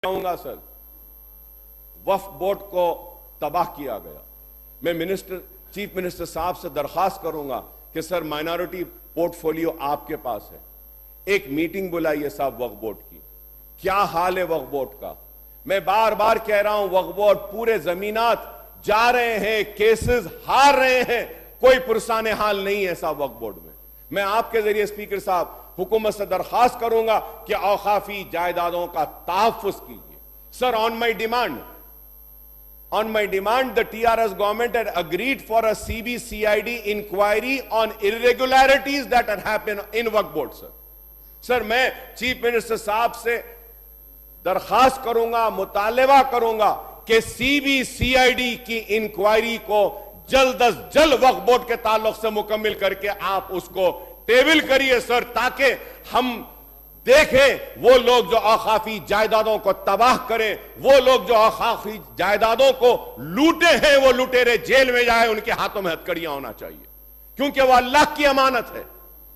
کہوں گا سر وقف بورڈ کو تباہ کیا گیا. میں چیف منسٹر صاحب سے درخواست کروں گا کہ سر مائنورٹی پورٹ فولیو آپ کے پاس ہے, ایک میٹنگ بلائیے صاحب وقف بورڈ کی. کیا حال ہے وقف بورڈ کا؟ میں بار بار کہہ رہا ہوں وقف بورڈ پورے زمینات جا رہے ہیں, کیسز ہار رہے ہیں, کوئی پرسان حال نہیں ہے صاحب وقف بورڈ میں. میں آپ کے ذریعے اسپیکر صاحب حکومت سے درخواست کروں گا کہ اوقافی جائیدادوں کا تحفظ کیجیے. سر on my demand the TRS government had agreed for a CBCID inquiry on irregularities that had happened in Waqf Board sir. سر میں چیف منسٹر صاحب سے درخواست کروں گا, مطالبہ کروں گا کہ CBCID کی انکوائری کو جلد از جلد وقف بورڈ کے تعلق سے مکمل کر کے آپ اس کو ٹیبل کریے سر, تاکہ ہم دیکھیں وہ لوگ جو اوقافی جائیدادوں کو تباہ کریں, وہ لوگ جو اوقافی جائیدادوں کو لوٹے ہیں, وہ لٹیرے جیل میں جائیں, ان کے ہاتھوں میں ہتھکڑیاں ہونا چاہیے, کیونکہ وہ اللہ کی امانت ہے,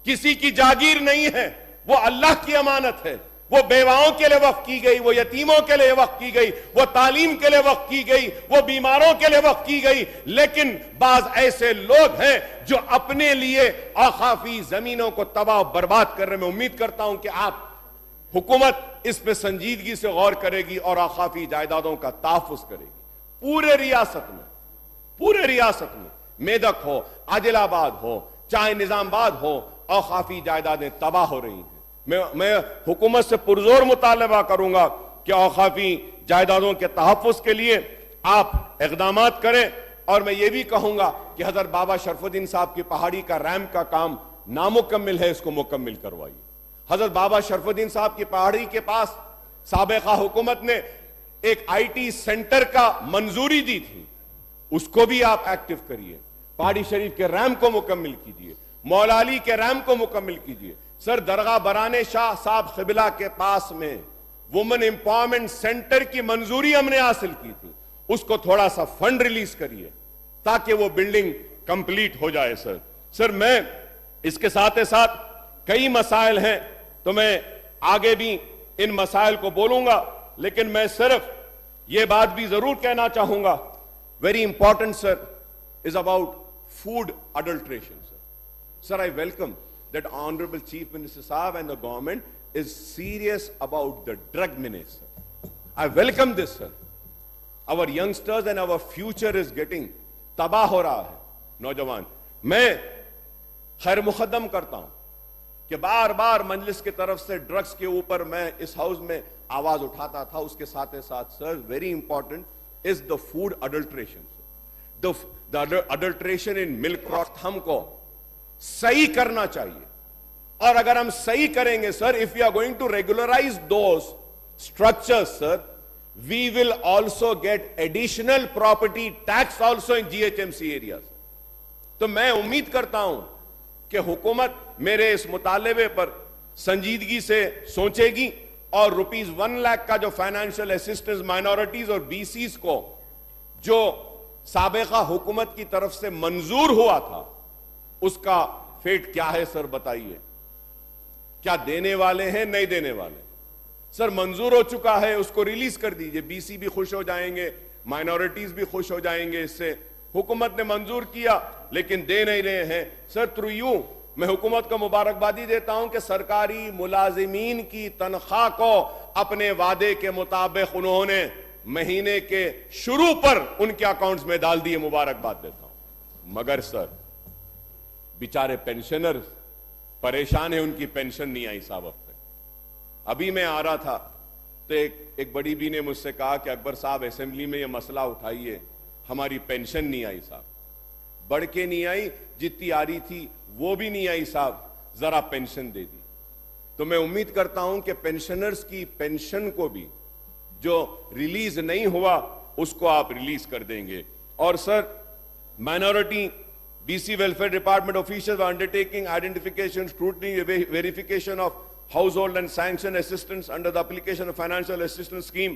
کسی کی جاگیر نہیں ہے, وہ اللہ کی امانت ہے. وہ بیواؤں کے لیے وقف کی گئی, وہ یتیموں کے لیے وقف کی گئی, وہ تعلیم کے لیے وقف کی گئی, وہ بیماروں کے لیے وقف کی گئی. لیکن بعض ایسے لوگ ہیں جو اپنے لیے اوقافی زمینوں کو تباہ و برباد کر رہے ہیں. میں امید کرتا ہوں کہ آپ حکومت اس پہ سنجیدگی سے غور کرے گی اور اوقافی جائیدادوں کا تحفظ کرے گی. پورے ریاست میں میدک ہو, عادل آباد ہو, چاہے نظام آباد ہو, اوقافی جائیدادیں تباہ ہو رہی ہیں. میں حکومت سے پرزور مطالبہ کروں گا کہ اوقافی جائیدادوں کے تحفظ کے لیے آپ اقدامات کریں. اور میں یہ بھی کہوں گا کہ حضرت بابا شرف الدین صاحب کی پہاڑی کا ریمپ کا کام نامکمل ہے, اس کو مکمل کروائیے. حضرت بابا شرف الدین صاحب کی پہاڑی کے پاس سابقہ حکومت نے ایک IT سینٹر کا منظوری دی تھی, اس کو بھی آپ ایکٹیو کریے. پہاڑی شریف کے ریمپ کو مکمل کیجیے, مولا علی کے ریمپ کو مکمل کیجیے. سر درگاہ برانے شاہ صاحب قبلہ کے پاس میں وومن امپاورمنٹ سینٹر کی منظوری ہم نے حاصل کی تھی, اس کو تھوڑا سا فنڈ ریلیز کریے تاکہ وہ بلڈنگ کمپلیٹ ہو جائے. سر میں اس کے ساتھ کئی مسائل ہیں تو میں آگے بھی ان مسائل کو بولوں گا, لیکن میں صرف یہ بات بھی ضرور کہنا چاہوں گا, very important sir is about food adulteration. Sir, I welcome that Honorable Chief Minister Saab and the government is serious about the drug menace. I welcome this, sir. Our youngsters and our future is getting تباہ ہو رہا ہے. نوجوان, میں خیر مقدم کرتا ہوں کہ بار بار مجلس کی طرف سے ڈرگز کے اوپر میں اس ہاؤس میں آواز اٹھاتا تھا. اس کے ساتھ سر very important is the food adulteration. The adulteration in milk product ہم کو صحیح کرنا چاہیے, اور اگر ہم صحیح کریں گے سر, if we are going to regularize those structures sir, we will also get additional property tax also in GHMC areas. تو میں امید کرتا ہوں کہ حکومت میرے اس مطالبے پر سنجیدگی سے سوچے گی اور ₹1 لاکھ کا جو فائنینشیل اسسٹنس مائنورٹیز اور BCs کو جو سابقہ حکومت کی طرف سے منظور ہوا تھا, اس کا فیٹ کیا ہے سر بتائیے. کیا دینے والے ہیں, نہیں دینے والے؟ سر منظور ہو چکا ہے, اس کو ریلیز کر دیجئے. BC بھی خوش ہو جائیں گے, مائنورٹیز بھی خوش ہو جائیں گے. اس سے حکومت نے منظور کیا لیکن دے نہیں رہے ہیں. سر تھرو یو میں حکومت کو مبارکبادی دیتا ہوں کہ سرکاری ملازمین کی تنخواہ کو اپنے وعدے کے مطابق انہوں نے مہینے کے شروع پر ان کے اکاؤنٹس میں ڈال دیے. مبارکباد دیتا ہوں. مگر سر بیچارے پینشنر پریشان ہیں, ان کی پینشن نہیں آئی صاحب. اب تک ابھی میں آ رہا تھا تو ایک بڑی بھی نے مجھ سے کہا کہ اکبر صاحب اسمبلی میں یہ مسئلہ اٹھائیے, ہماری پینشن نہیں آئی صاحب. بڑھ کے نہیں آئی, جتنی آ رہی تھی وہ بھی نہیں آئی صاحب, ذرا پینشن دے دی. تو میں امید کرتا ہوں کہ پینشنرز کی پینشن کو بھی جو ریلیز نہیں ہوا اس کو آپ ریلیز کر دیں گے. اور سر minority BC Welfare Department officials are undertaking identification, scrutiny, verification of household and sanction assistance under the application of financial assistance scheme.